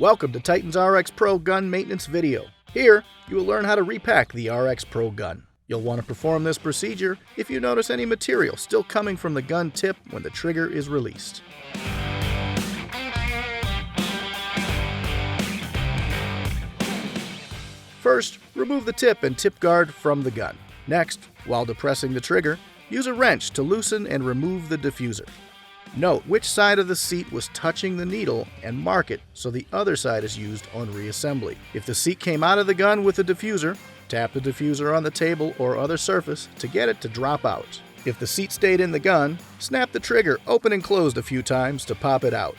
Welcome to Titan's RX Pro gun maintenance video. Here, you will learn how to repack the RX Pro gun. You'll want to perform this procedure if you notice any material still coming from the gun tip when the trigger is released. First, remove the tip and tip guard from the gun. Next, while depressing the trigger, use a wrench to loosen and remove the diffuser. Note which side of the seat was touching the needle and mark it so the other side is used on reassembly. If the seat came out of the gun with the diffuser, tap the diffuser on the table or other surface to get it to drop out. If the seat stayed in the gun, snap the trigger open and closed a few times to pop it out.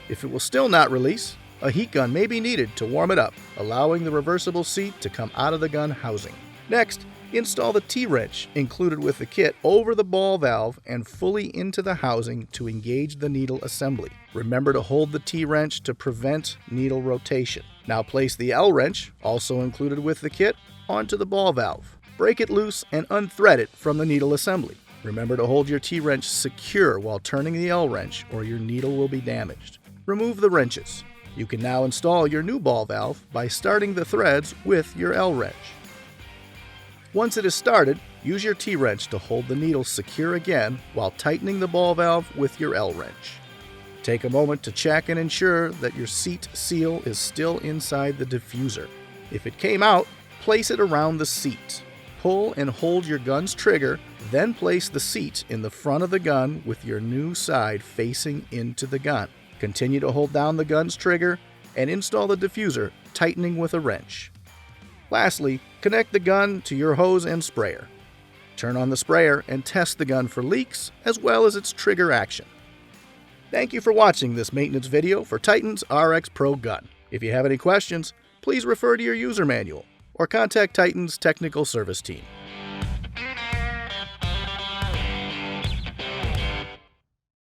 If it will still not release, a heat gun may be needed to warm it up, allowing the reversible seat to come out of the gun housing. Next, install the T-wrench included with the kit over the ball valve and fully into the housing to engage the needle assembly. Remember to hold the T-wrench to prevent needle rotation. Now place the L-wrench, also included with the kit, onto the ball valve. Break it loose and unthread it from the needle assembly. Remember to hold your T-wrench secure while turning the L-wrench or your needle will be damaged. Remove the wrenches. You can now install your new ball valve by starting the threads with your L-wrench. Once it is started, use your T-wrench to hold the needle secure again while tightening the ball valve with your L-wrench. Take a moment to check and ensure that your seat seal is still inside the diffuser. If it came out, place it around the seat. Pull and hold your gun's trigger, then place the seat in the front of the gun with your new side facing into the gun. Continue to hold down the gun's trigger and install the diffuser, tightening with a wrench. Lastly, connect the gun to your hose and sprayer. Turn on the sprayer and test the gun for leaks as well as its trigger action. Thank you for watching this maintenance video for Titan's RX Pro gun. If you have any questions, please refer to your user manual or contact Titan's technical service team.